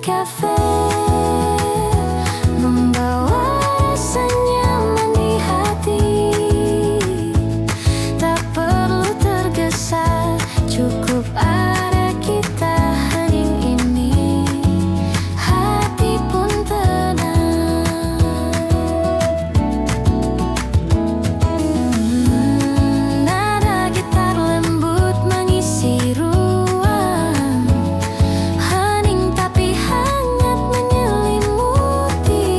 kafe, membawa rasa nyaman di hati. Tak perlu tergesa, cukup ada kita hening ini. Hati pun tenang. Nada gitar lembut mengisi ruang, hening tapi hangat menyelimuti.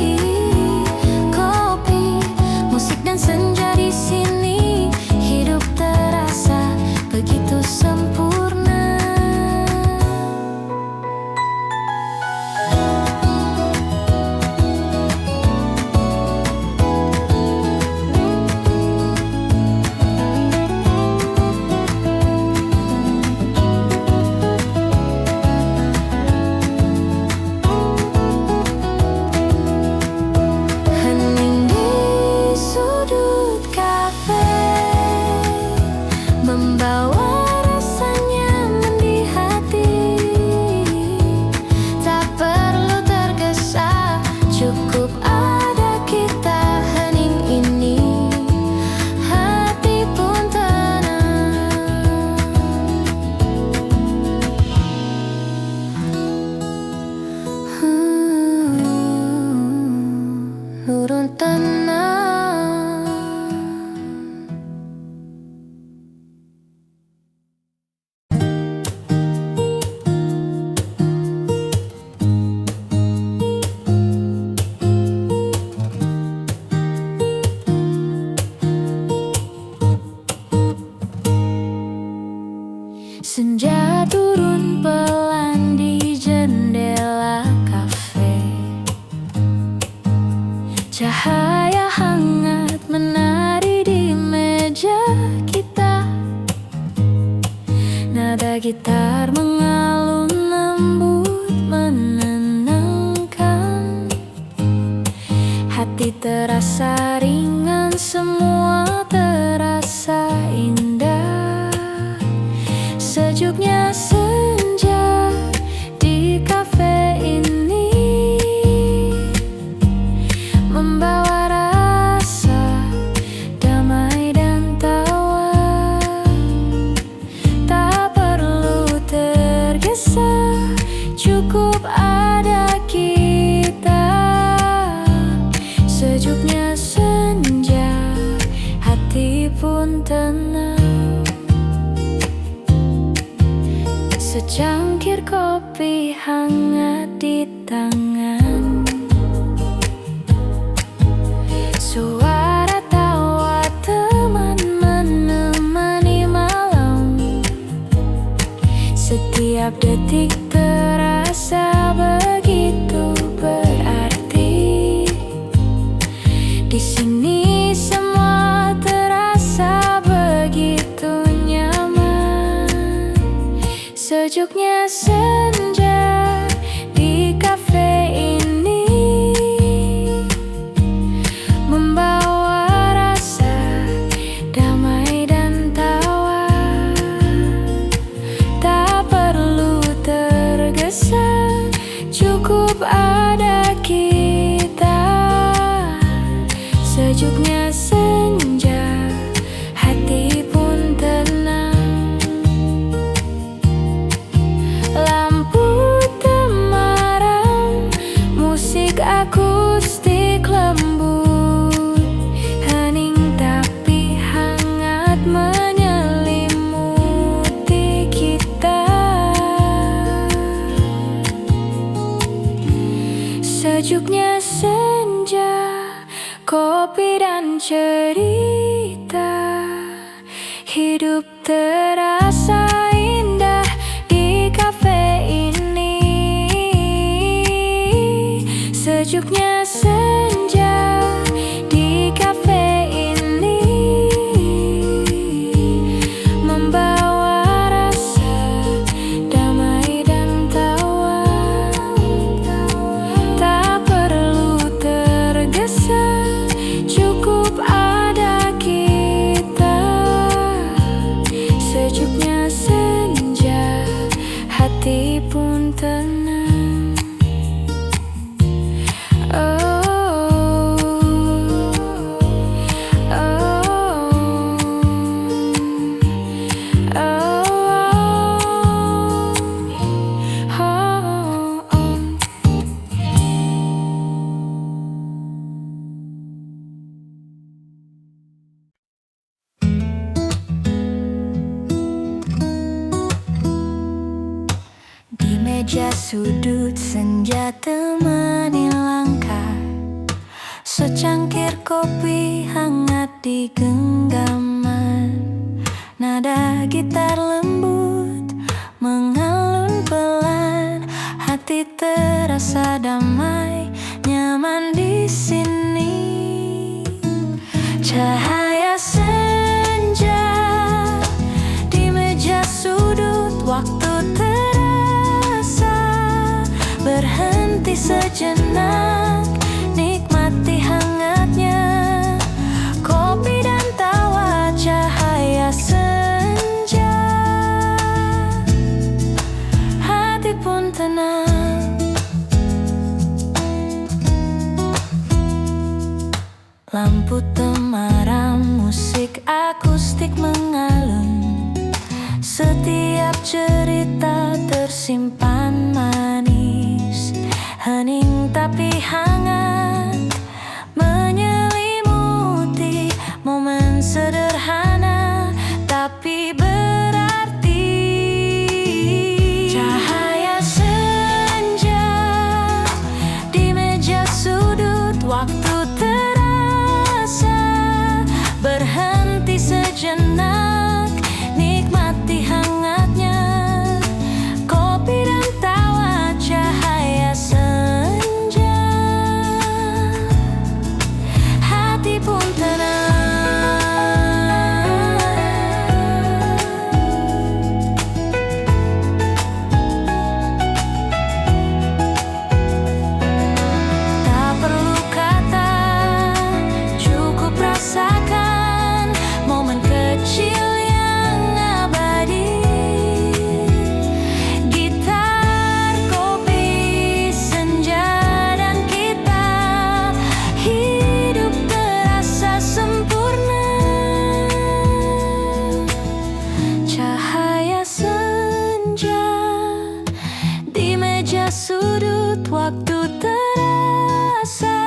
Kopi, musik dan senja di sini, hidup terasa begitu sempurna. Hening di sudut kafe, membawa rasa nyaman di hati. Tak perlu tergesa, cukup ada kita hening ini. Hati pun tenang. Nurun tenang. Senja turun pelan di jendela kafe. Cahaya hangat menari di meja kita. Nada gitar mengalun lembut menenangkan. Hati terasa ringan, semua terasa indah. Sejuknya senja di kafe ini, membawa rasa damai dan tawa. Tak perlu tergesa, cukup ada kita. Sejuknya senja, hati pun tenang. Secangkir kopi hangat di tangan. Suara tawa teman menemani malam. Setiap detik terasa begitu berarti. Di sini semua terasa begitu nyaman. Sejuknya senja di kafe ini, membawa rasa damai dan tawa. Tak perlu tergesa, cukup ada kita. Sejuknya senja, hati pun tenang. Lampu temaram, musik akustik lembut, hening tapi hangat menyelimuti kita. Sejuknya senja, kopi dan cerita, hidup terasa indah di kafe ini. Sejuknya senja di kafe ini, membawa rasa damai dan tawa. Tak perlu tergesa, cukup ada kita. Sejuknya senja, hati pun tenang. sudut senja temani langkah, secangkir kopi hangat di genggaman, nada gitar lembut mengalun pelan, hati terasa damai, nyaman di sini. Cahaya senja di meja sudut, waktu terasa berhenti sejenak, nikmati hangatnya kopi dan tawa. Cahaya senja, hati pun tenang. Lampu temaram, musik akustik mengalun, setiap cerita tersimpan manis, hening tapi hangat menyelimuti momen sederhana tapi berarti. Cahaya senja di meja sudut, waktu terasa berhenti sejenak, nikmati hangatnya kopi dan tawa. Cahaya senja, hati pun tenang. Tak perlu kata, cukup rasakan momen kecil yang abadi. Gitar, kopi, senja, dan kita, hidup terasa sempurna. Cahaya senja di meja sudut, waktu terasa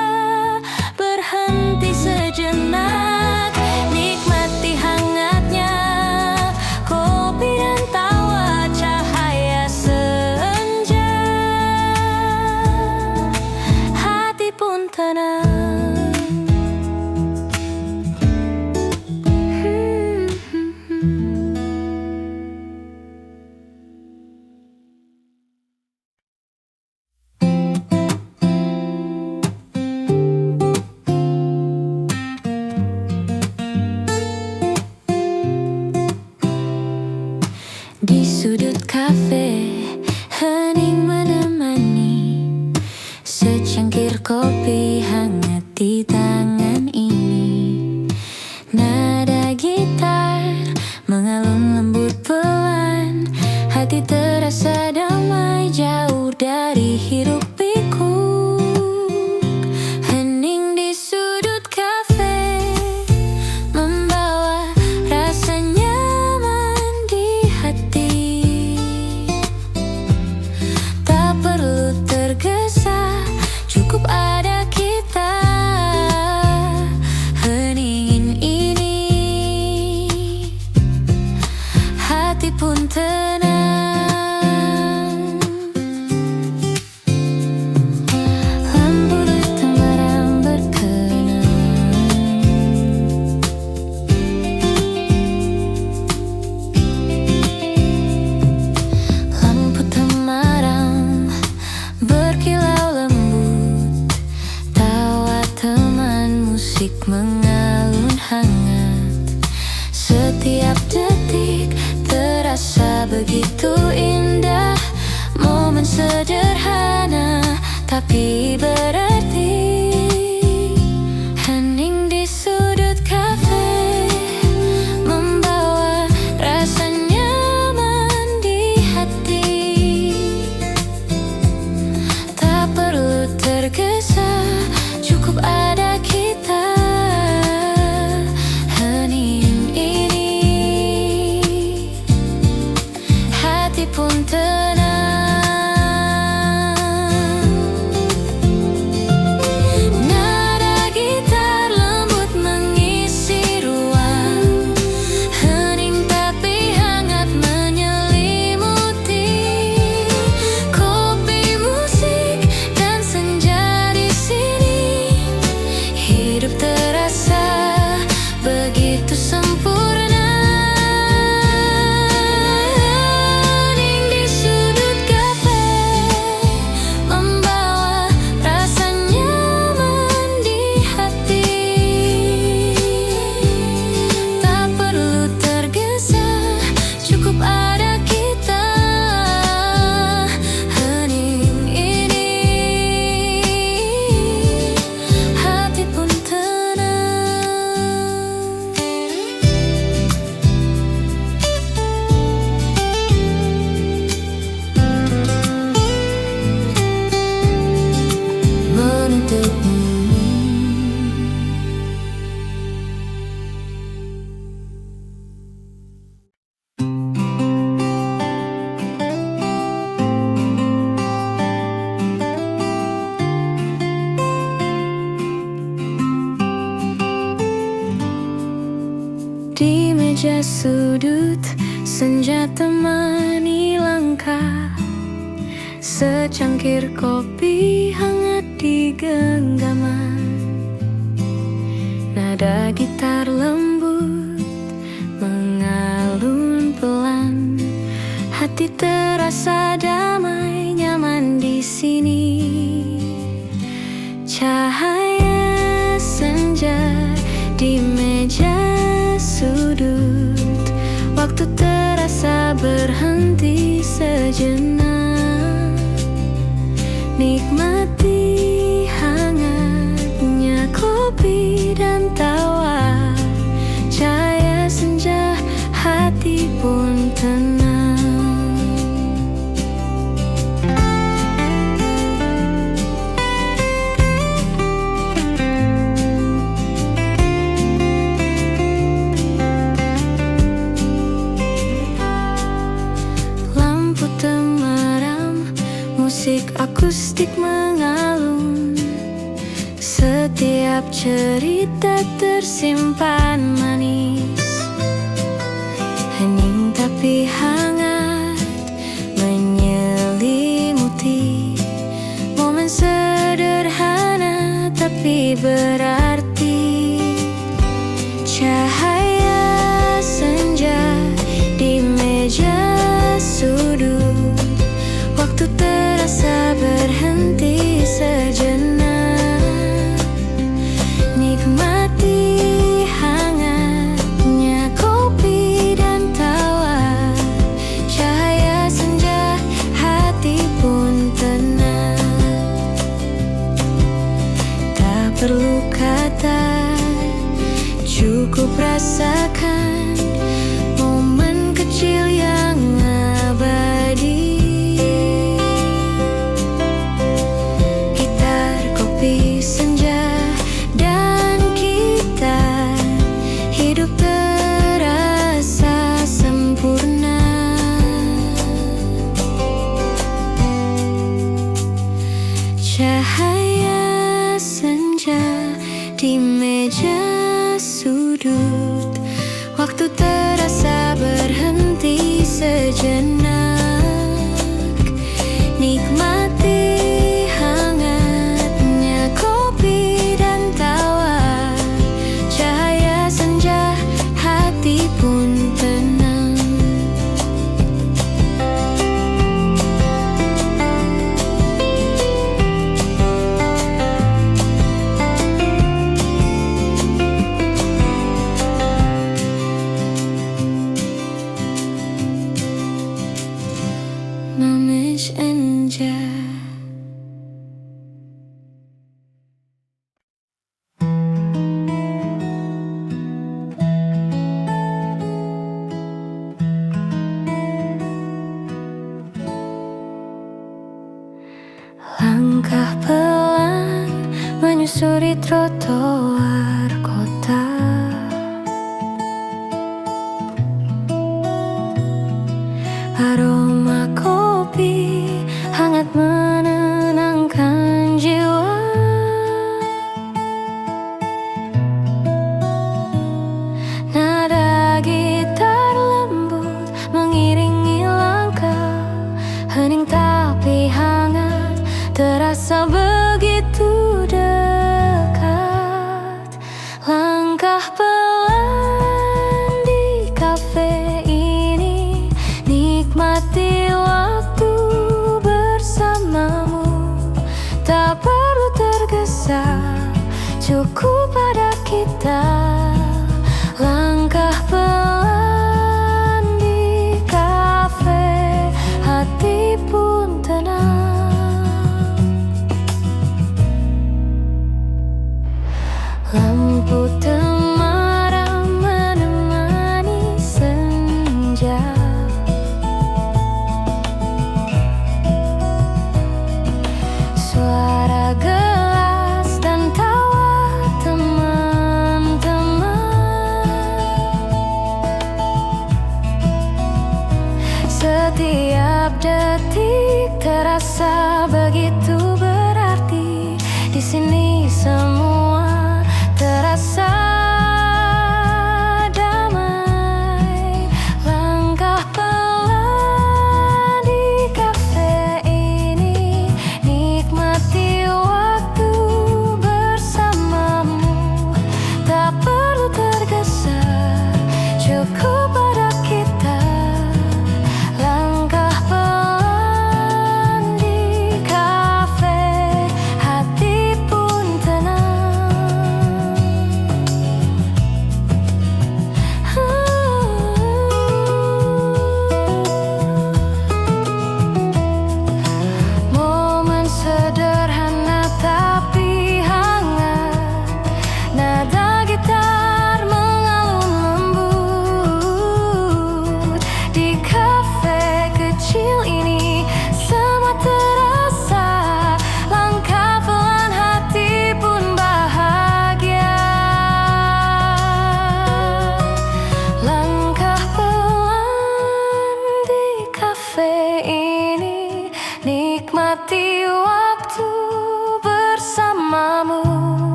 berhenti sejenak, nikmati hangatnya kopi dan tawa. Cahaya senja, hati pun tenang. Di sudut kafe, hening menemani, secangkir kopi hangat di tangan ini, nada gitar mengalun lembut pelan, hati terasa damai jauh dari hiruk pikuk. Hening di sudut kafe membawa rasa nyaman di hati, tak perlu tergesa, cukup ada kita. Heningin ini, hati pun tenang. Lampu di temaram berkenan, lampu temaram berkilau lembut, tawa teman, musik mengalun hangat, setiap detik terasa begitu indah, momen sederhana tapi berarti. Hening di sudut kafe membawa rasa nyaman di hati, tak perlu tergesa, cukup ada kita. Hening ini, hati pun tenang. meja sudut, senja temani langkah. Secangkir kopi hangat di genggaman. Nada gitar lembut mengalun pelan. Hati terasa damai, nyaman di sini. Cahaya senja di meja sudut. Waktu terasa berhenti sejenak. Nikmati hangatnya kopi dan tawa. Cahaya senja, hati pun tenang. Lampu temaram, musik akustik mengalun. Setiap cerita tersimpan manis. Hening tapi hangat menyelimuti. Momen sederhana tapi berarti. Cahaya senja di meja sudut. Waktu terasa berhenti sejenak. Nikmati hangatnya kopi dan tawa. Cahaya senja, hati pun tenang. Tak perlu kata, cukup rasakan momen kecil yang abadi. Gitar, kopi, senja, dan kita. Hidup terasa sempurna. Cahaya senja di meja sudut. Waktu terasa berhenti sejenak. Nikmati hangatnya kopi dan tawa. Cahaya senja, hati pun tenang. Mamis Enja. Langkah pelan menyusuri trotoar kota. Aroma kopi hangat menenangkan jiwa. Nada gitar lembut mengiringi langkah. Hening tapi hangat, terasa begitu dekat. Langkah pelan di kafe ini. Nikmati waktu bersamamu. Tak perlu tergesa, cukup ada kita. Langkah pelan di kafe, hati pun tenang. Lampu temaram menemani senja. Suara gelas dan tawa teman-teman.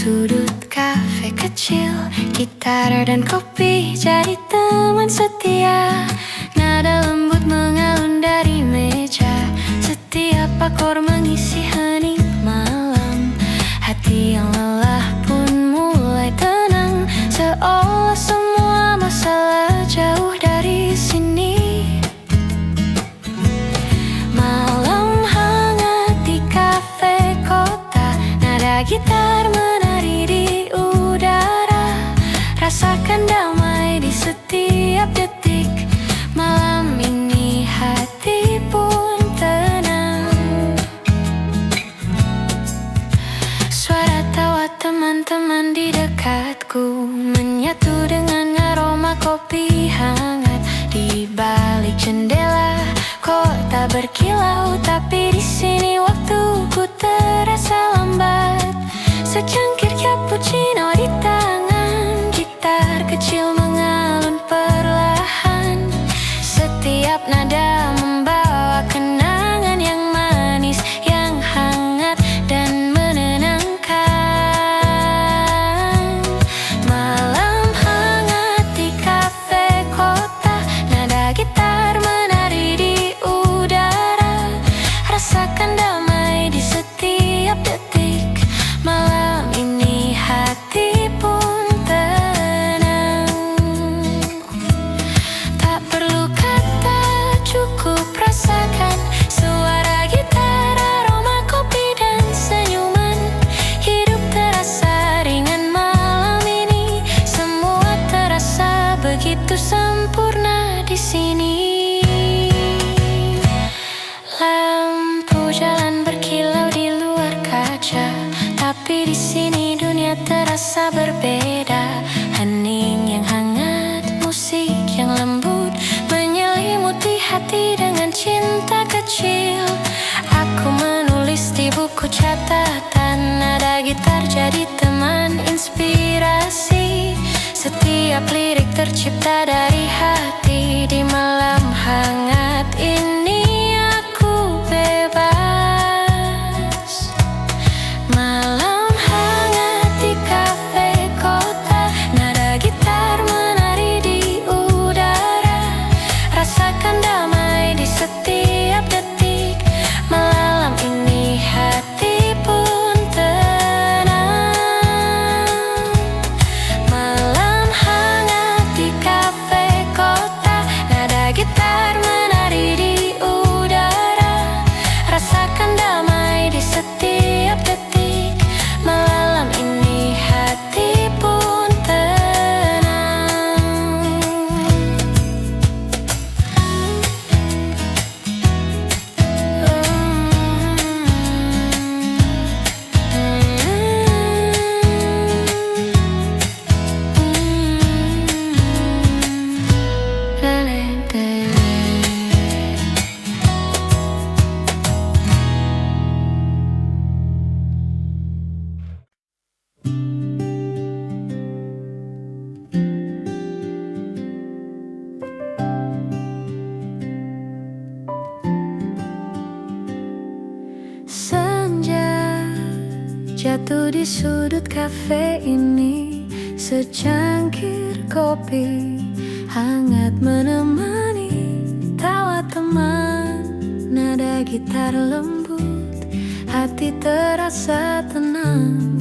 sudut kafe kecil, gitar dan kopi jadi teman setia. Nada lembut mengalun dari meja, setiap akor mengisi hening malam. Hati yang lelah pun mulai tenang, seolah semua masalah jauh dari sini. Malam hangat di kafe kota, nada gitar menari di udara. Rasakan damai di setiap detik. Malam ini hati pun tenang. Suara tawa teman-teman di dekatku menyatu dengan aroma kopi hangat. Di balik jendela kota berkilau, tapi di sini waktuku terasa lambat. Secangkir cappuccino di tangan, gitar kecil mengalun perlahan. Setiap nada membawa kenangan yang manis, yang hangat dan menenangkan. Malam hangat di kafe kota, nada gitar menari di udara. Rasakan damai di setiap detik. Malam ini hati pun tenang. Tak perlu kata, cukup rasakan suara gitar, aroma kopi dan senyuman. Hidup terasa ringan malam ini, semua terasa begitu sempurna di sini. Lampu jalan berkilau di luar kaca, tapi di sini dunia terasa berbeda. Hening yang hangat, musik yang lembut menyelimuti hati dengan cinta kecil. Aku menulis di buku catatan, nada gitar jadi teman inspirasi. Setiap lirik tercipta dari hati. Di malam hangat ini aku bebas. Malam hangat di kafe kota, nada gitar menari di udara. Rasakan damai di setiap detik. Malam ini hati pun tenang. Malam hangat di kafe kota, nada gitar menari di udara. Rasakan damai di setiap detik. Malam ini hati pun tenang. Senja jatuh di sudut kafe ini, secangkir kopi hangat menemani. Tawa teman, nada gitar lembut, hati terasa tenang.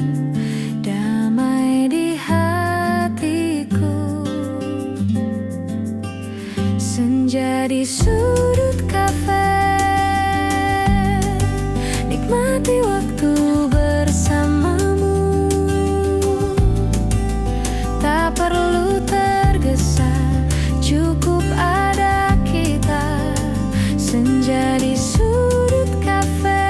Damai di hatiku. Senja di sudut kafe, nikmati waktu bersamamu. Tak perlu tergesa, cukup ada kita. Senja di sudut kafe,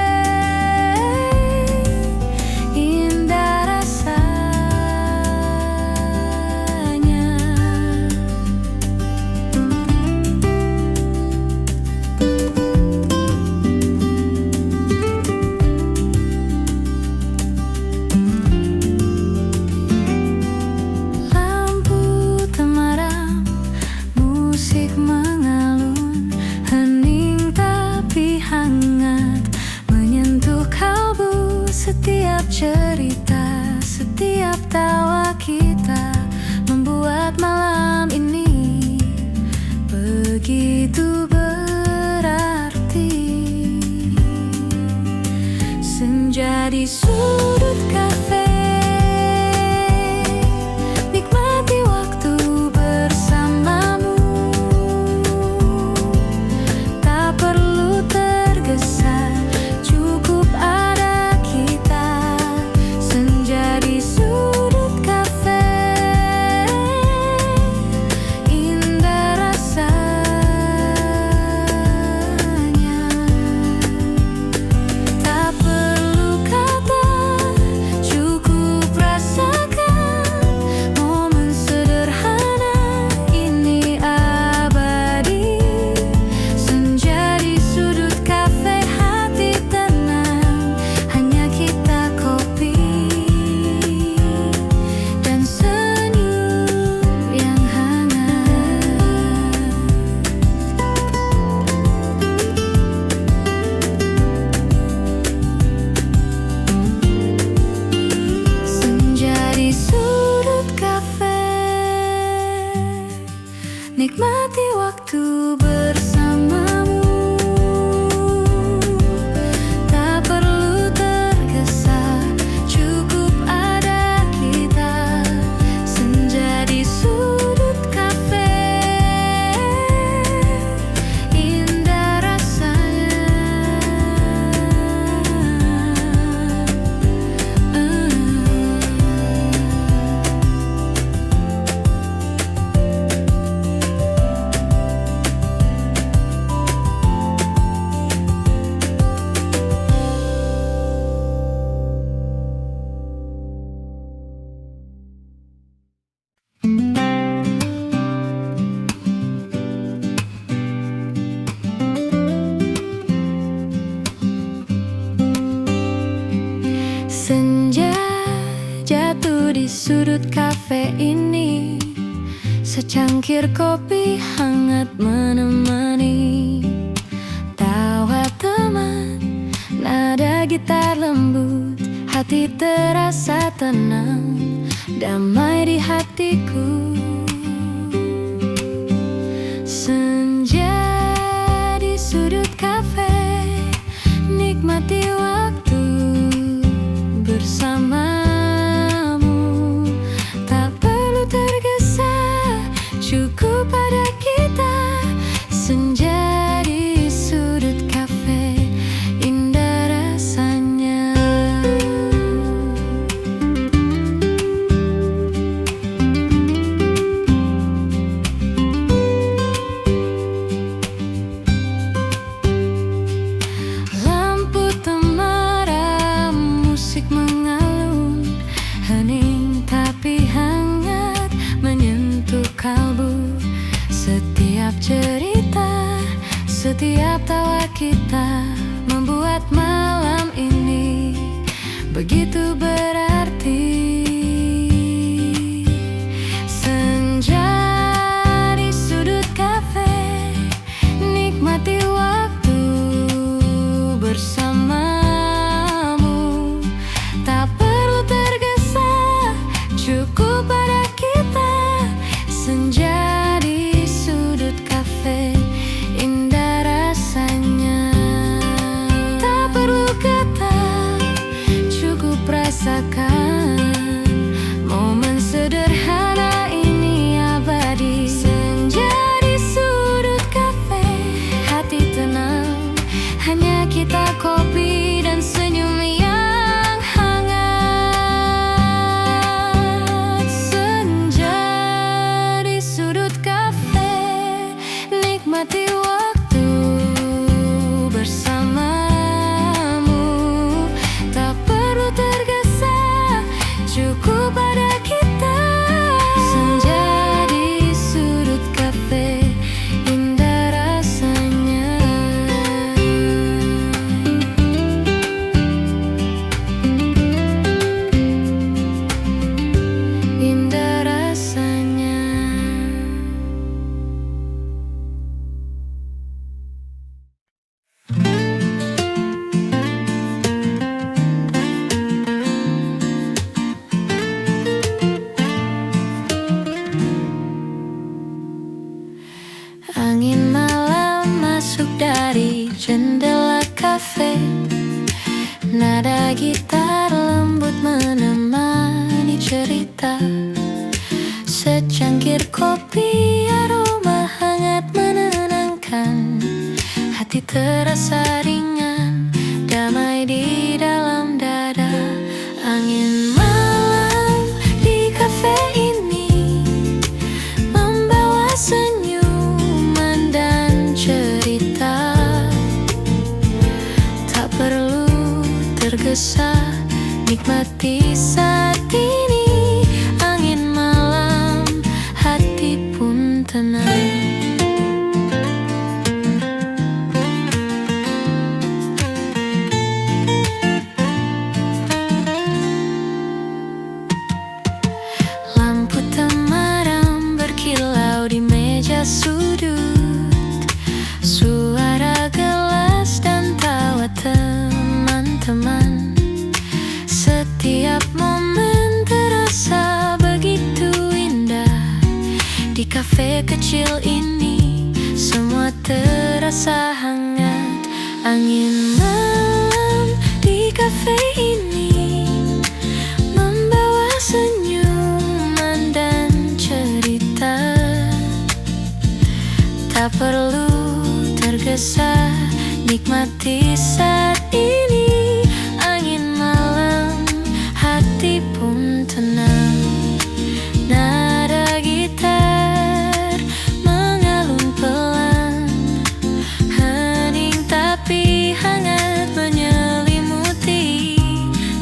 di sudut kafe ini, secangkir kopi hangat menemani tawa teman, nada gitar lembut, hati terasa tenang, damai di hatiku. Senja di sudut kafe, nikmati waktu bersamamu. Tak perlu tergesa, cukup pada kita. Senja di sudut kafe, indah rasanya. Lampu temaram, musik mengalun, hening tapi hangat menyentuh kalbu. Setiap cerita, setiap tawa kita membuat malam ini begitu berarti. Senja di sudut kafe, nikmati waktu bersamamu. Tak perlu tergesa, cukup pada kita. Senja di sudut kafe, indah rasanya. Tak perlu kata, cukup rasakan. Momen sederhana ini abadi. Senja di sudut kafe, hati tenang, hanya kita, kopi dan senyum yang hangat. Senja di sudut kafe, nikmati waktu bersamamu. Tak perlu tergesa, cukup pada kita. Senja di sudut kafe, indah rasanya. Indah rasanya. Angin malam masuk dari jendela kafe, nada gitar lembut menemani cerita. Secangkir kopi, aroma hangat menenangkan, hati terasa ringan, damai di dalam dada. Angin malam di kafe ini membawa senyuman dan cerita. Tak perlu tergesa, nikmati saat ini. Angin malam, hati pun tenang. Lampu temaram berkilau di meja sudut, suara gelas dan tawa teman-teman. Setiap momen terasa begitu indah. Di kafe kecil ini semua terasa hangat. Angin malam di kafe ini membawa senyuman dan cerita. Tak perlu tergesa, nikmati saat ini. Angin malam, hati pun tenang. Nada gitar mengalun pelan, hening tapi hangat menyelimuti.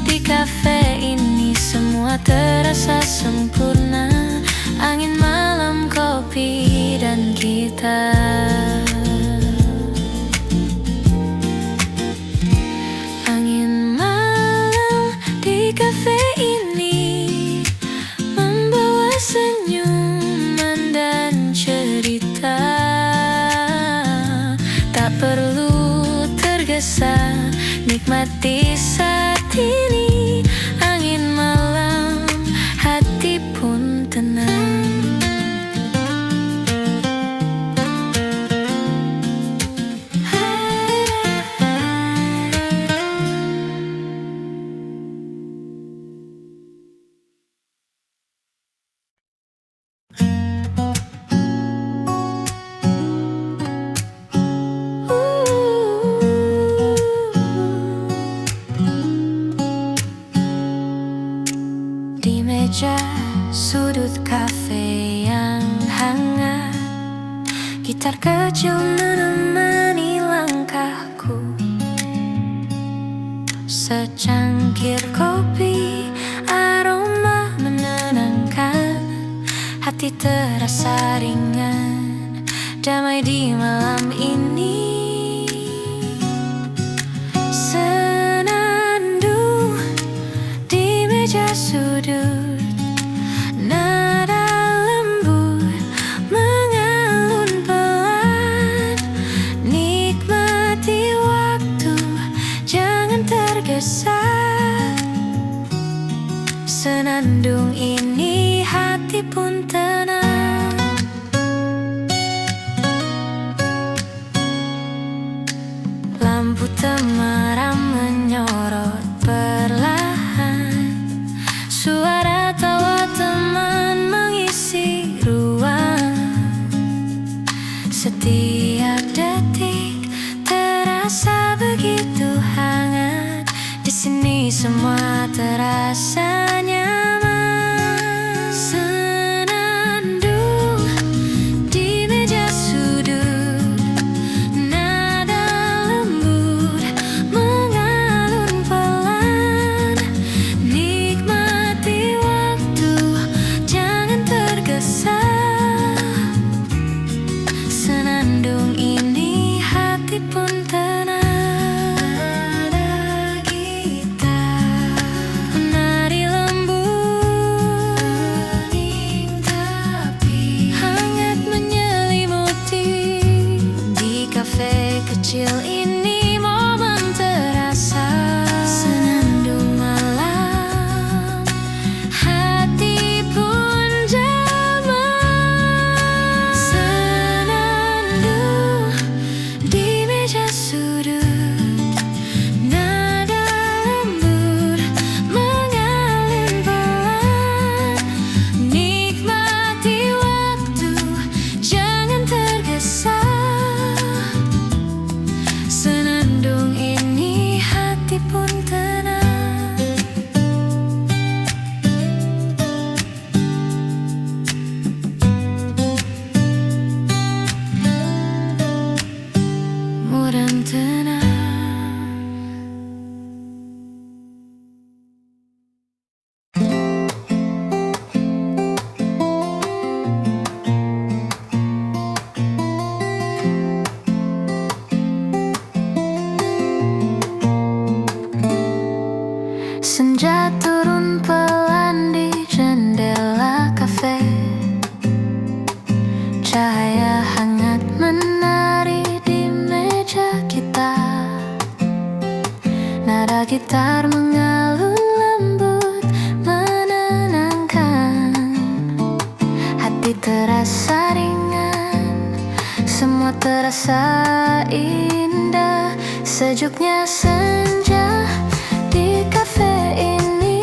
Di kafe ini semua terasa sempurna. Angin malam, kopi dan kita. hati pun tenang. Di meja sudut kafe yang hangat, gitar kecil menemani langkahku. Secangkir kopi, aroma menenangkan, hati terasa ringan, damai di malam ini. Senandung di meja sudut, nada lembut mengalun pelan. Nikmati waktu, jangan tergesa. Senandung ini hati pun tenang. Lampu temaram menyorot perlahan, suara tawa teman mengisi ruang. Setiap detik terasa begitu hangat, di sini semua terasa nyaman. Senandung di meja sudut, nada lembut mengalun pelan. Nikmati waktu, jangan tergesa. Senandung ini hati pun tenang. Nada gitar menari lembut, tapi hangat menyelimuti. Di kafe kecil ini momen terasa. Senandung malam, hati pun damai. Senandung di meja sudut, nada lembut mengalun pelan. Nikmati waktu, jangan tergesa. Senandung ini hati pun tenang. Mudah tenang. Senja turun pelan di jendela kafe, cahaya hangat menari di meja kita. Nada gitar mengalun lembut menenangkan, hati terasa ringan, semua terasa indah. Sejuknya senja di kafe ini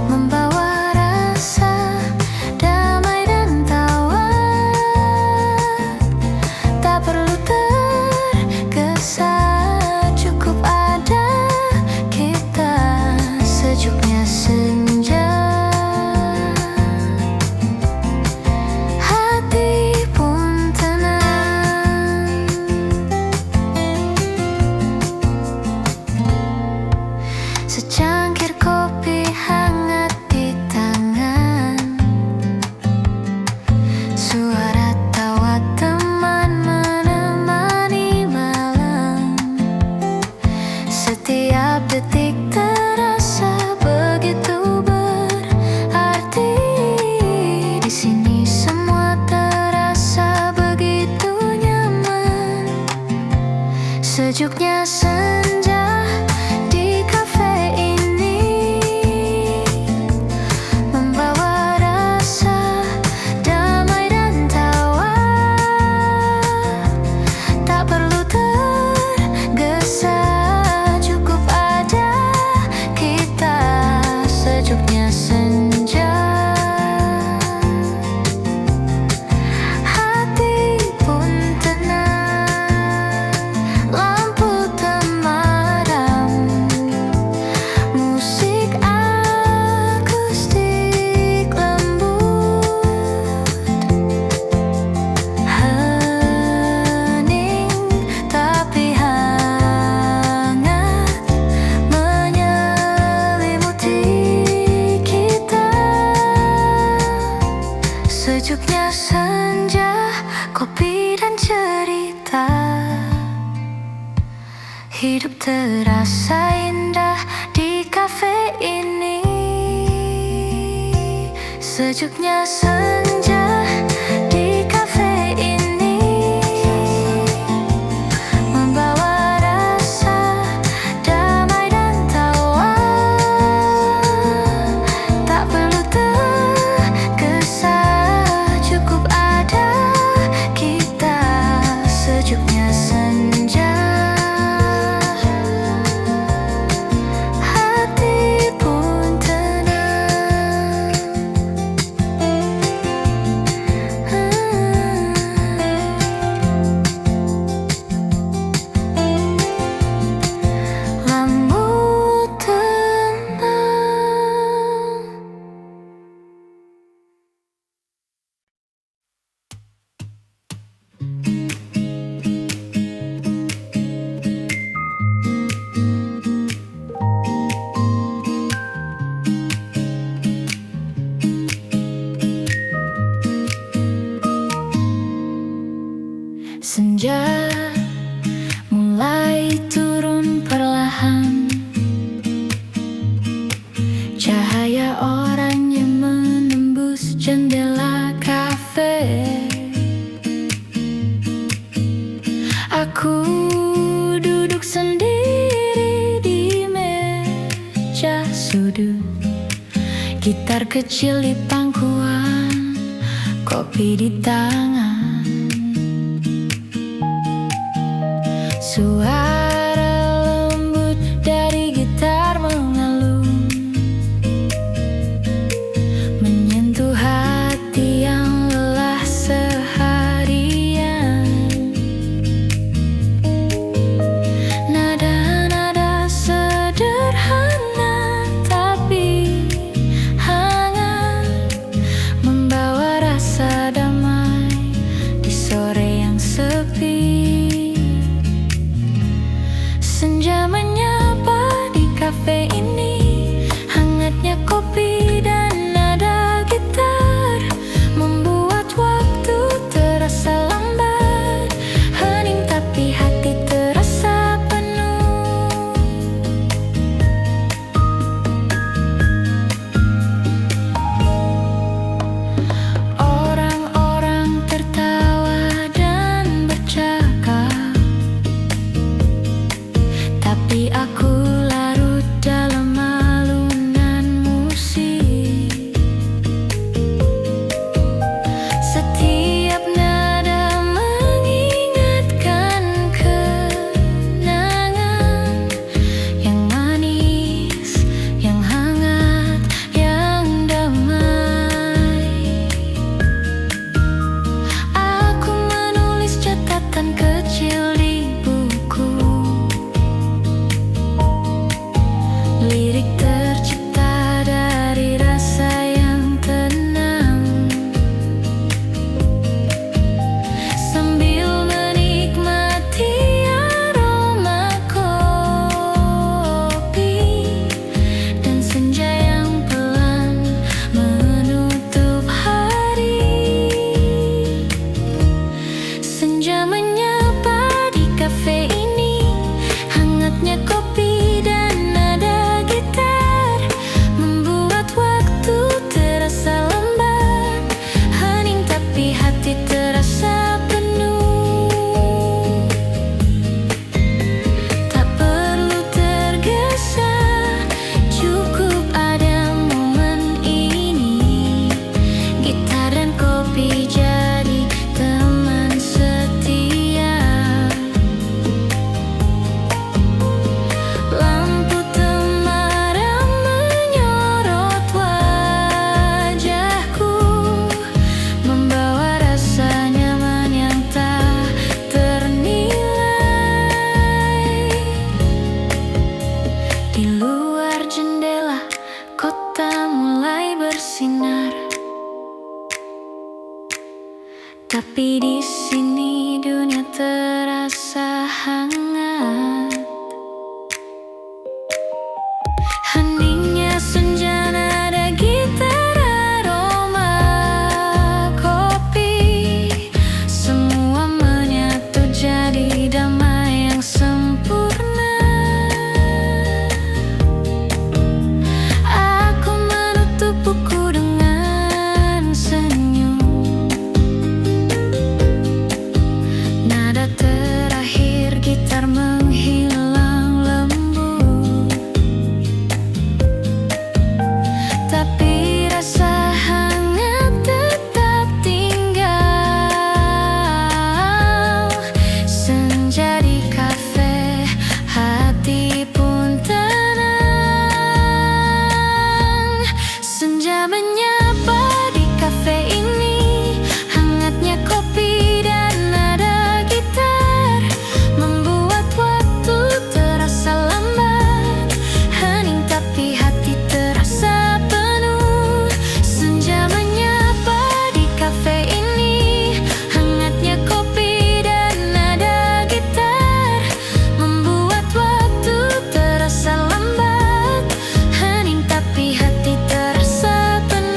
membawa rasa damai dan tawa. Tak perlu tergesa, cukup ada kita. Sejuknya senja, hati pun tenang. Sejuknya senja, kopi dan cerita. Hidup terasa indah di kafe ini. Sejuknya senja di kafe ini membawa rasa damai dan tawa. Tak perlu tergesa, cukup ada kita. Sejuknya senja, hati pun tenang. Lampu tenang. Senja mulai turun perlahan. Cahaya oranye menembus jendela kafe. Aku duduk sendiri di meja sudut, gitar kecil di pangkuan, kopi di tangan. Suara lembut dari gitar mengalun, menyentuh hati yang lelah seharian. Nada-nada sederhana tapi hangat, membawa rasa damai di sore yang sepi. Senja menyapa di kafe ini, hangatnya kopi dan nada gitar membuat waktu terasa lambat, hening tapi hati terasa penuh. Orang-orang tertawa dan bercakap, tapi aku larut dalam alunan musik. Setiap nada mengingatkan kenangan yang manis, yang hangat, yang damai. Aku menulis catatan kecil di buku. Lirik tercipta dari rasa yang tenang, sambil menikmati aroma kopi dan senja yang pelan menutup hari. Senja menyapa di kafe ini, hangatnya kopi dan nada gitar membuat waktu terasa lambat, hening tapi hati terasa penuh. Tak perlu tergesa, cukup ada momen ini. Gitar dan kopi jadi teman setia. Lampu temaram menyorot wajahku, membawa rasa nyaman yang tak ternilai. Di luar jendela, kota mulai bersinar, tapi di sini dunia terasa hangat. Heningnya senja, nada gitar, aroma kopi. menyapa di kafe ini. Hangatnya kopi dan nada gitar membuat waktu terasa lambat. Hening tapi hati terasa penuh. Senja menyapa di kafe ini. Hangatnya kopi dan nada gitar membuat waktu terasa lambat. Hening tapi hati terasa penuh.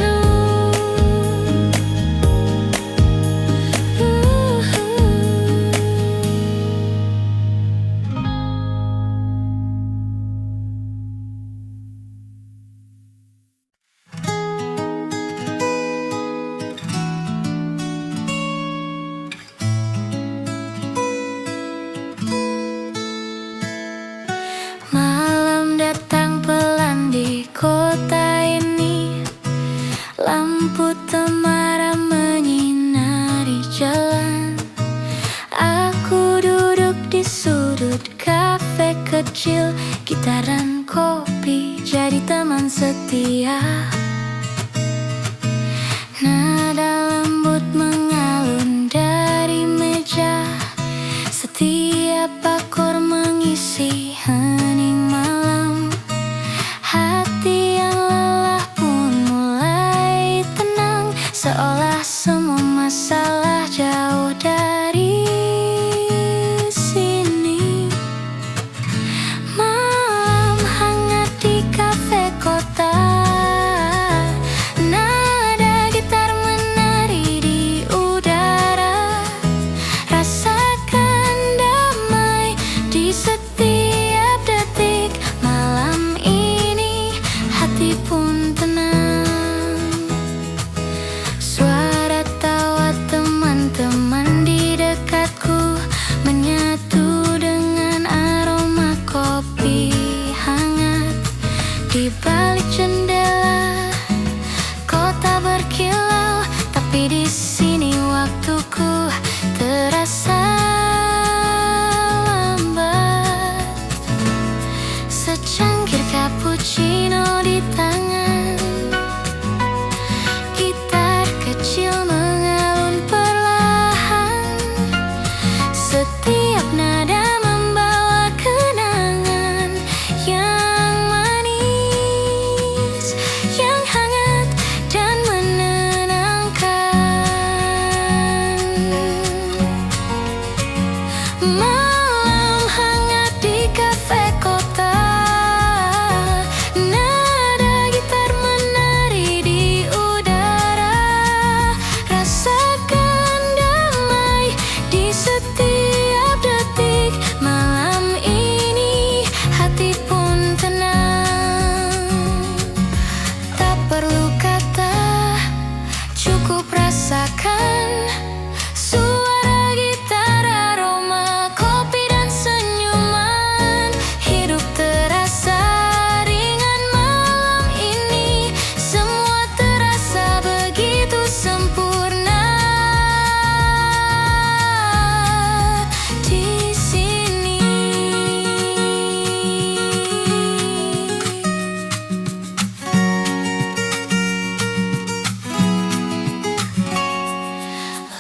Malam datang pelan di kota ini. Lampu temaram menyinari jalan. Aku duduk di sudut kafe kecil. Gitar dan kopi jadi teman setia. Nada lembut mengalun dari meja. Setiap akor mengisi hening malam. Hati yang lelah pun mulai tenang. Seolah semua masalah jauh dari sini. Malam hangat di kafe kota. Nada gitar menari di udara. Rasakan damai di setiap detik. Malam ini hati pun tenang. Suara tawa teman-teman di dekatku menyatu dengan aroma kopi hangat. Di balik jendela kota berkilau, tapi di sini waktuku terasa lambat. Secangkir cappuccino di tangan. Gitar kecil mengalun perlahan. Setiap nada membawa kenangan yang manis, yang hangat dan menenangkan. Malam hangat di kafe kota. Nada gitar menari di udara. Rasakan damai di setiap detik. Malam ini hati pun tenang. Tak perlu kata, cukup rasakan. Suara gitar, aroma kopi dan senyuman. Hidup terasa ringan malam ini. Semua terasa begitu sempurna di sini.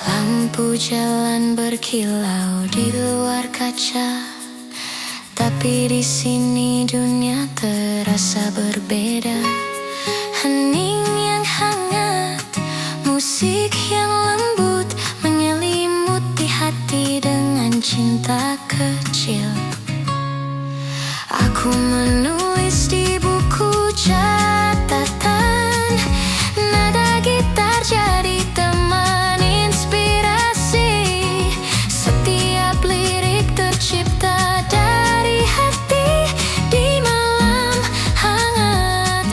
Lampu jalan berkilau di luar kaca, tapi di sini dunia terasa berbeda. Hening yang hangat, musik yang lembut menyelimuti hati dengan cinta kecil. Aku menulis di buku catatan. Nada gitar jadi teman inspirasi. Setiap lirik tercipta dari hati. Di malam hangat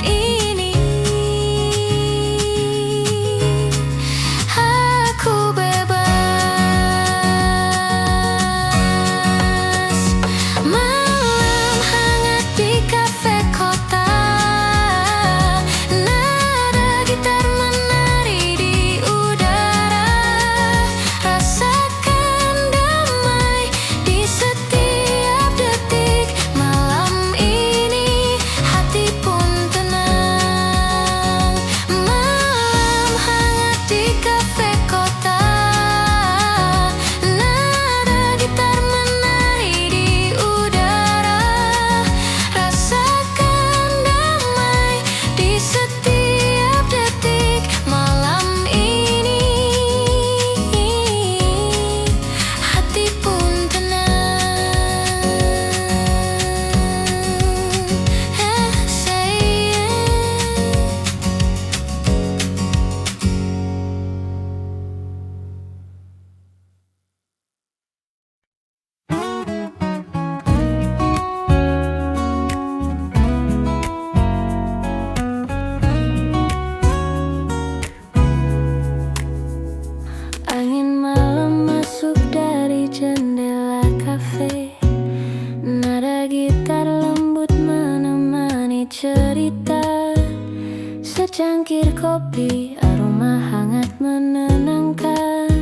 kopi, aroma hangat menenangkan.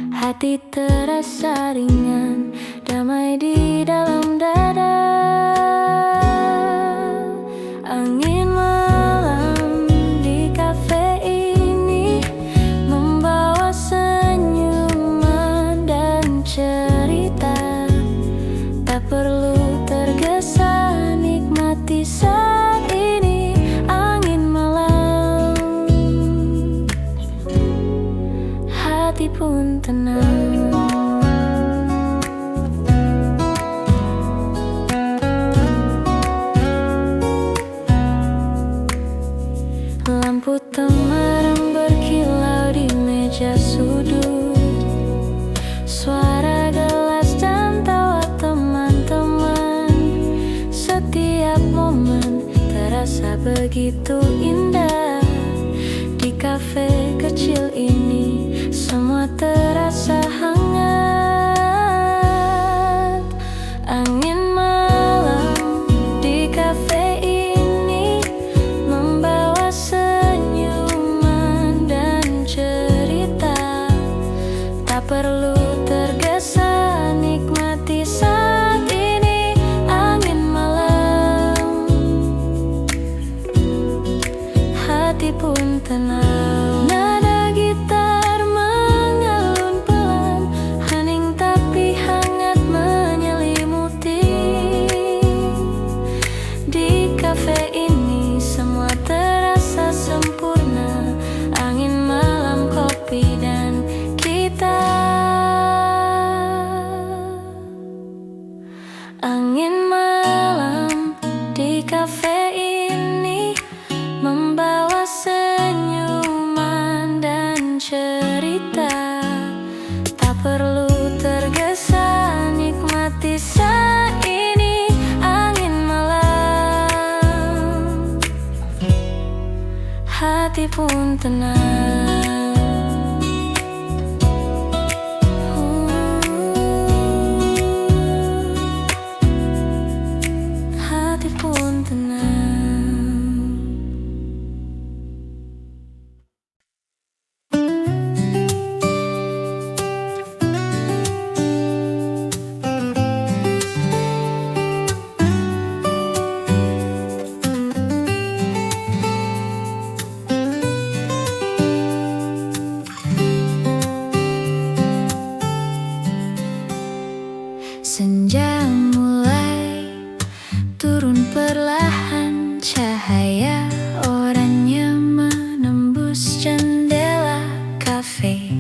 Hati terasa ringan, damai di dalam dada. Angin malam di kafe ini membawa senyuman dan cerita. Tak perlu tergesa, nikmati saat ini. Angin malam, hati pun tenang. Lampu temaram berkilau di meja sudut. Suara gelas dan tawa teman-teman. Setiap momen terasa begitu indah. Di kafe kecil ini semua terasa hangat. Angin malam di kafe ini membawa senyuman dan cerita. Tak perlu tergesa, nikmati saat ini. Angin malam, hati pun tenang. Nada gitar mengalun pelan, hening tapi hangat menyelimuti. Di kafe ini semua terasa sempurna. Angin malam, kopi dan kita. Angin malam di kafe ini membawa senyuman dan cerita. Tak perlu tergesa, nikmati saat ini. Angin malam, hati pun tenang. Hati pun tenang. Senja mulai turun perlahan, cahaya oranye menembus jendela kafe.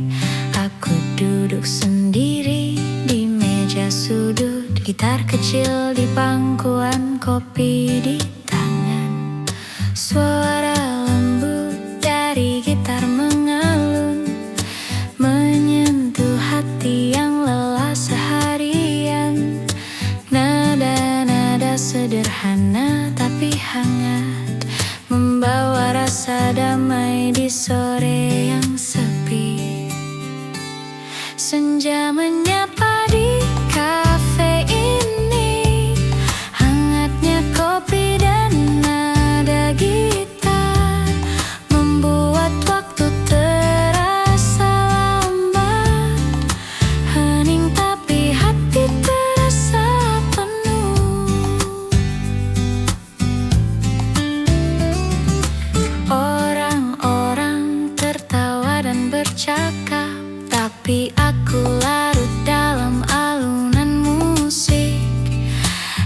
Aku duduk sendiri di meja sudut, gitar kecil di pangkuan, kopi di tangan. Suara lembut dari gitar mengalun, menyentuh hati yang lelah seharian. Nada-nada sederhana tapi hangat, membawa rasa damai di sore yang sepi. Senja menyapa di kafe ini, hangatnya kopi dan nada gitar membuat waktu terasa lambat. Hening tapi hati terasa penuh. Orang-orang tertawa dan bercakap, tapi aku larut dalam alunan musik.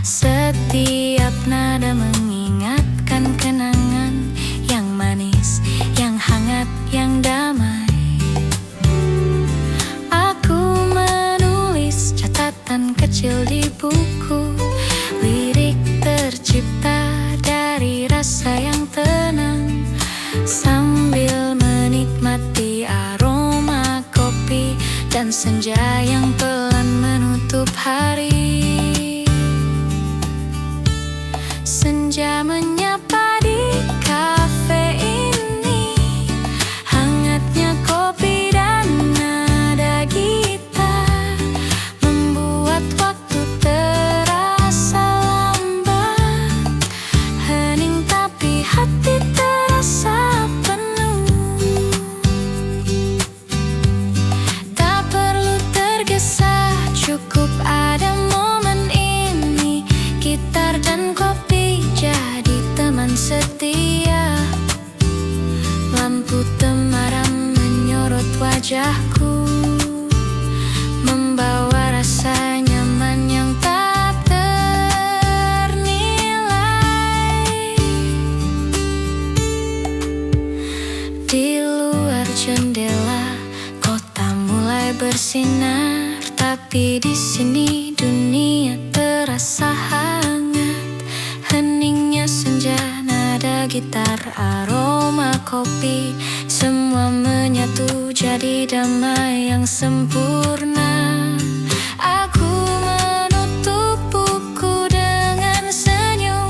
Setiap nada mengingatkan kenangan yang manis, yang hangat, yang damai. Aku menulis catatan kecil di buku, lirik tercipta dari rasa yang tenang. Sambil menikmati aroma kopi dan senja yang pelan menutup hari. Senja menyapa di kafe ini, hangatnya kopi dan nada gitar membuat waktu terasa lambat. Hening tapi hati terasa penuh. Waktu temaram menyorot wajahku, membawa rasa nyaman yang tak ternilai. Di luar jendela kota mulai bersinar, tapi di sini dunia terasa hangat. Heningnya senja, nada gitar, aroma kopi, semua menyatu jadi damai yang sempurna. Aku menutup buku dengan senyum,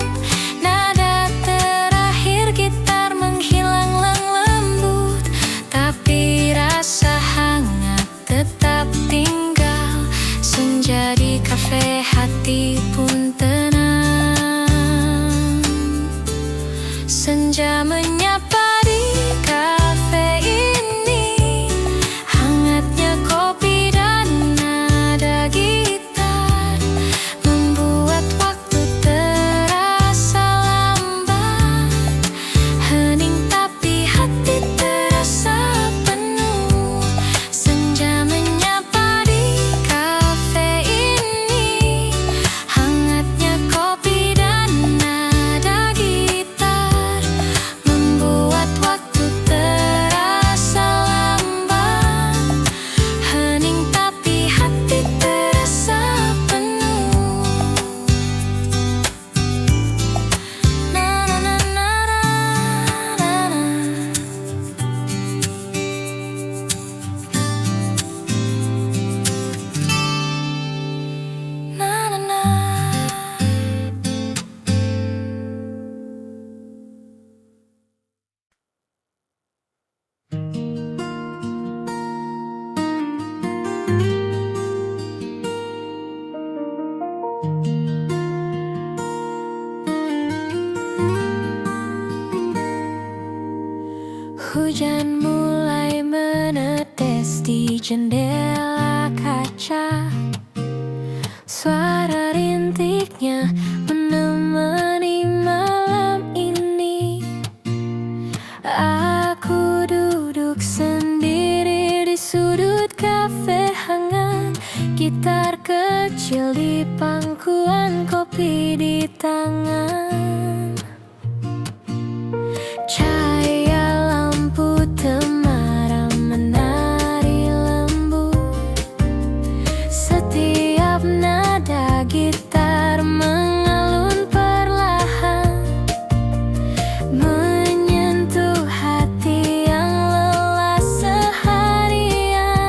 nada terakhir gitar menghilang lembut, tapi rasa hangat tetap tinggal. Senja di kafe, hati pun tenang. Senja menyapa di kafe ini, hangatnya kopi dan nada gitar membuat waktu terasa lambat. Hening tapi hati terasa penuh. Senja menyapa di kafe ini, hangatnya kopi dan nada gitar membuat waktu terasa lambat. Hening tapi hati terasa penuh. Na na na na na na. Na na na. Hujan mulai menetes di jendela kaca. Suara rintiknya menemani malam ini. Aku duduk sendiri di sudut kafe hangat, gitar kecil di pangkuan, kopi di tangan. Cahaya lampu temaram menari lembut. Setiap nada gitar mengalun perlahan, menyentuh hati yang lelah seharian.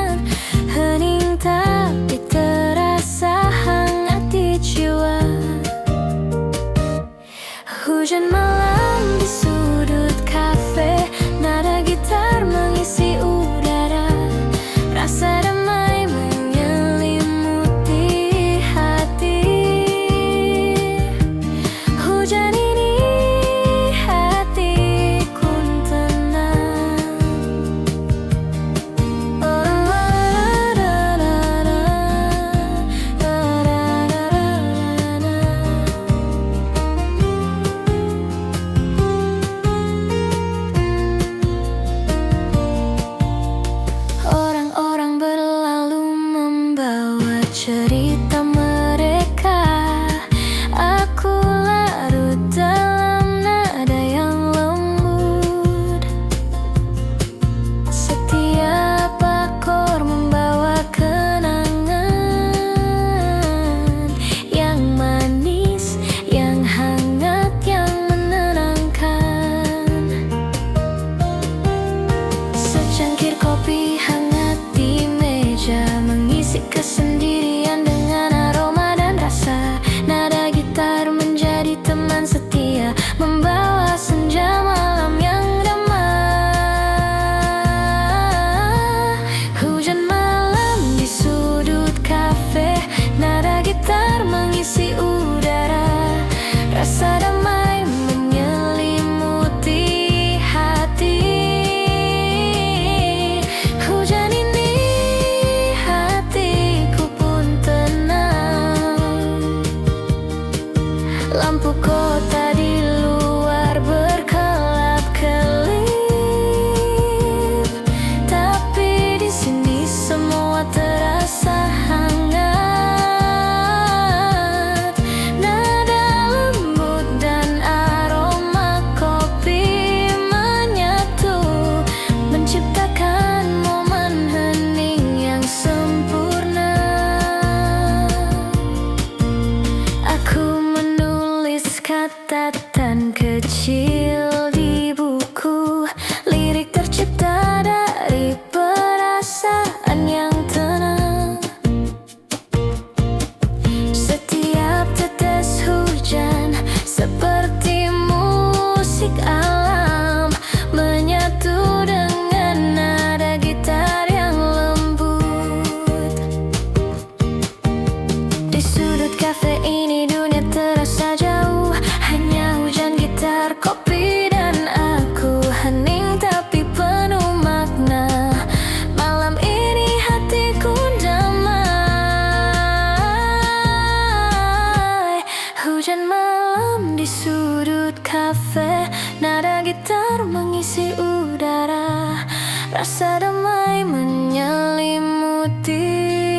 rasa damai menyelimuti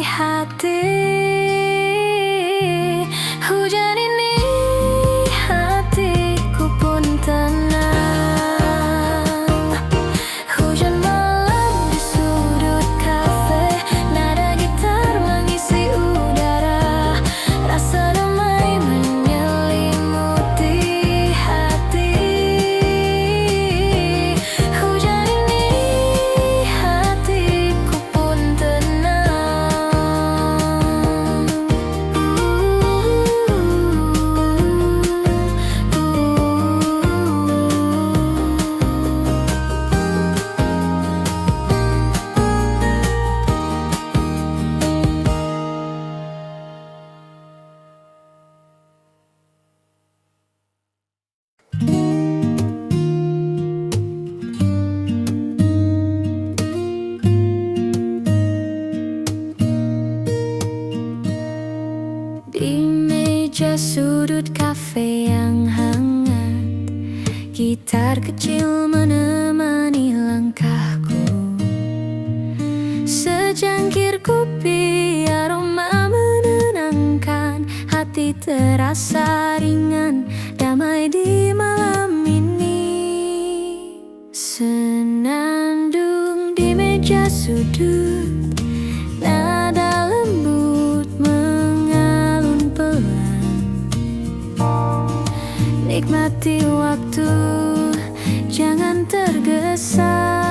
hati. Hujan ini hatiku pun tenang. Hujan malam di sudut kafe, nada gitar mengisi udara, rasa damai menyelimuti hati. Hujan ini hatiku pun tenang. Di meja sudut kafe yang hangat, gitar kecil menemani langkahku. Secangkir kopi aroma menenangkan, hati terasa ringan, damai di malam ini. Senandung di meja sudut, nada lembut mengalun pelan. Nikmati waktu, jangan tergesa.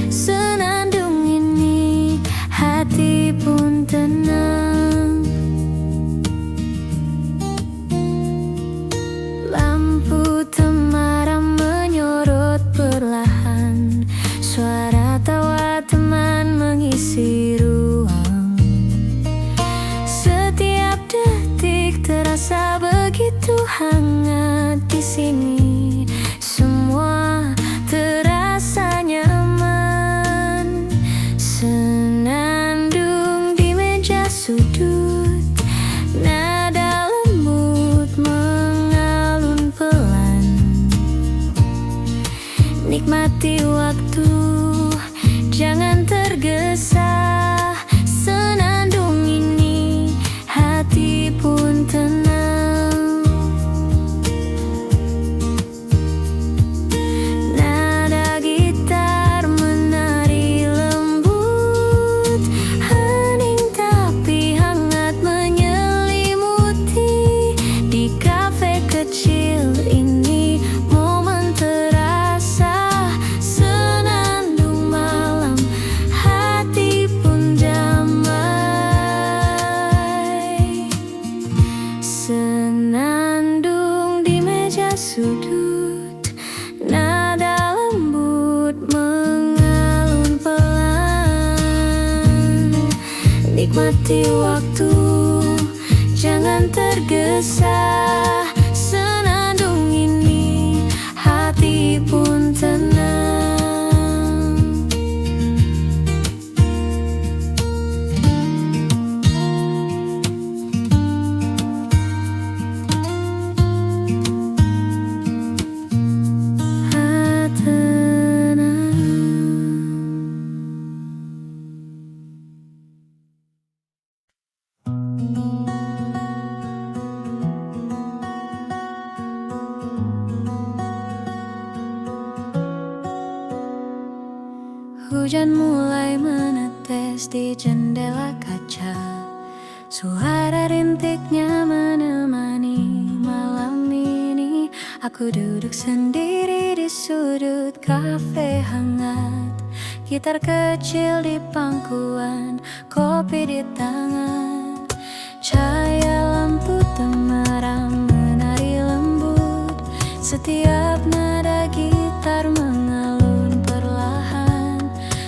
Senandung ini hati pun tenang. Lampu temaram menyorot perlahan, suara tawa teman mengisi ruang. Setiap detik terasa begitu hangat di sini. Semua terasa nyaman. Senandung di meja sudut, nada lembut mengalun pelan. Nikmati waktu, jangan tergesa. Senandung ini hati pun tenang. Nada gitar menari lembut, hening tapi hangat menyelimuti. Di kafe kecil ini momen terasa. Senandung malam, hati pun damai. Senandung di meja sudut, nada lembut mengalun pelan. Nikmati waktu, jangan tergesa. Senandung ini hati pun tenang. Hujan mulai menetes di jendela kaca, suara rintiknya menemani malam ini. Aku duduk sendiri di sudut kafe hangat, gitar kecil di pangkuan, kopi di tangan. Cahaya lampu temaram menari lembut, setiap nada gitar mengalun perlahan,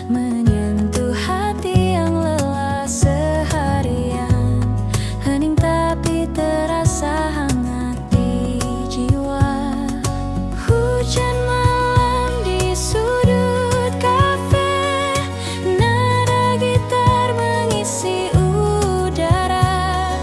menyentuh hati yang lelah seharian. Hening tapi terasa hangat di jiwa. Hujan malam di sudut kafe, nada gitar mengisi udara.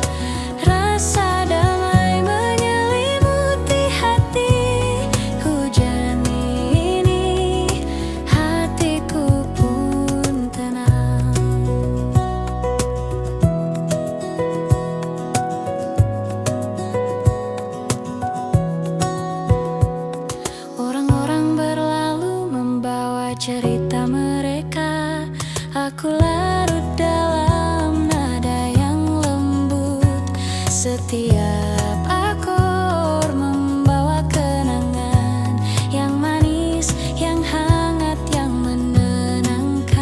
mereka. Aku larut dalam nada yang lembut. Setiap akor membawa kenangan yang manis, yang hangat, yang menenangkan.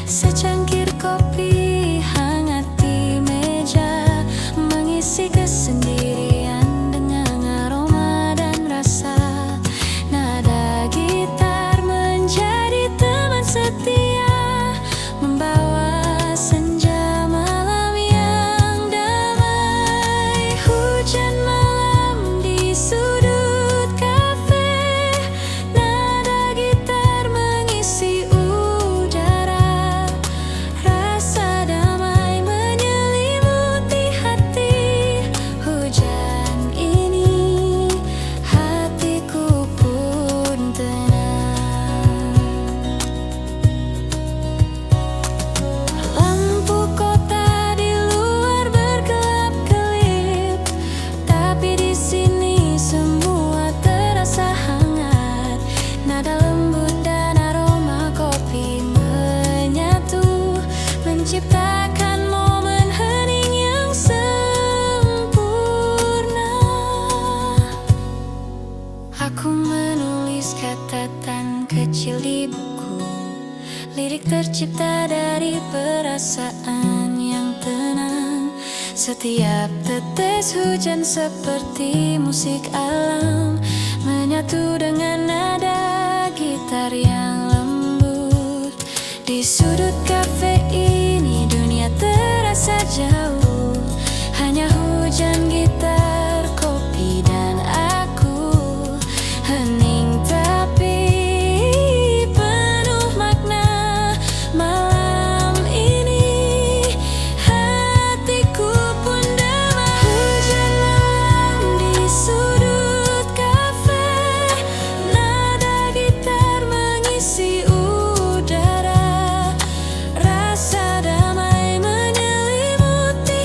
Secangkir kopi hangat di meja, mengisi kesendirian dengan aroma dan rasa. Nada gitar menjadi teman setia, membawa senja malam yang damai. Hujan malam di sudut kafe, nada gitar mengisi udara. Rasa damai menyelimuti hati. Hujan ini hatiku pun tenang. Lampu kota di luar berkelap-kelip, tapi di sini semua terasa hangat. Nada lembut dan aroma kopi menyatu, menciptakan momen hening yang sempurna. Aku menulis catatan kecil di buku, lirik tercipta dari perasaan yang tenang. Setiap tetes hujan seperti musik alam, menyatu dengan nada gitar yang lembut. Di sudut kafe ini dunia terasa jauh, hanya hujan, gitar, kopi, dan aku. Hening tapi penuh makna. Malam ini hatiku pun damai. Hujan malam di sudut kafe, nada gitar mengisi udara. Rasa damai menyelimuti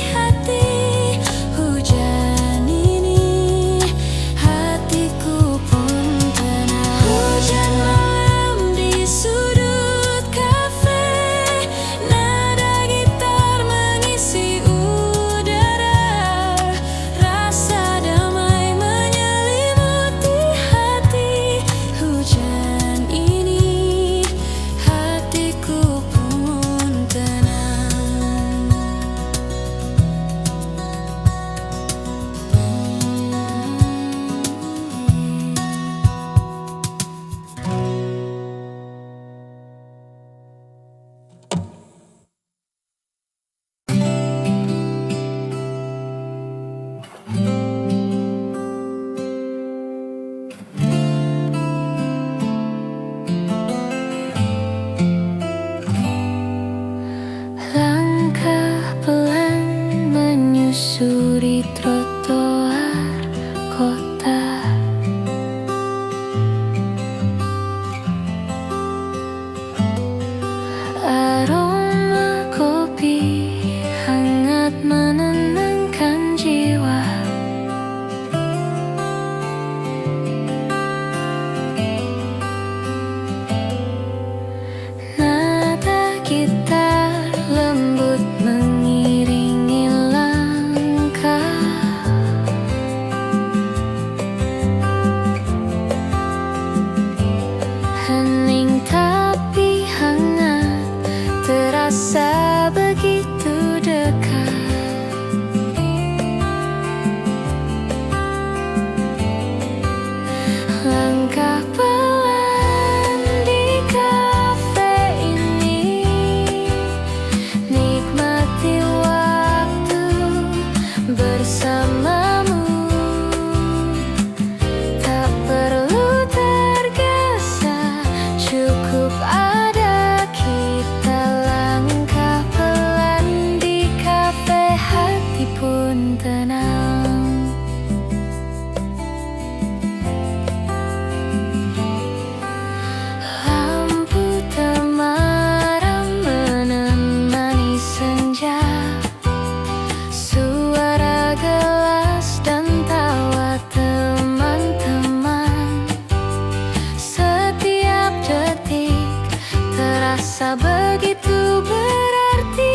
rasa begitu berarti.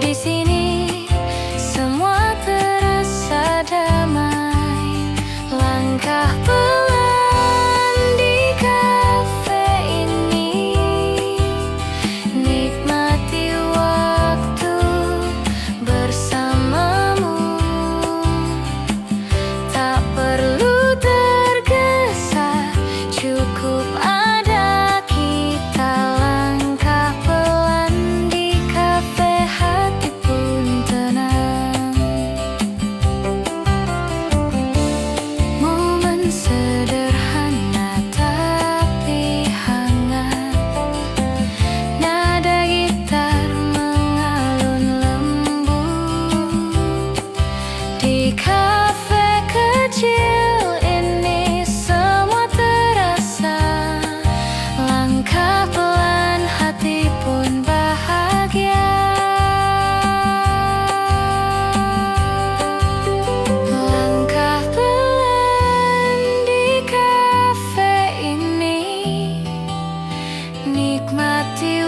Di sini semua terasa damai. Langkah pelan di kafe ini, nikmati waktu bersamamu. Tak perlu tergesa, cukup ada kita. Langkah pelan di kafe, hati pun tenang. Momen sederhana tapi hangat, nada gitar mengalun lembut. Di kafe kecil ini semua terasa. Langkah pelan, hati pun bahagia. Langkah pelan di kafe ini, nikmati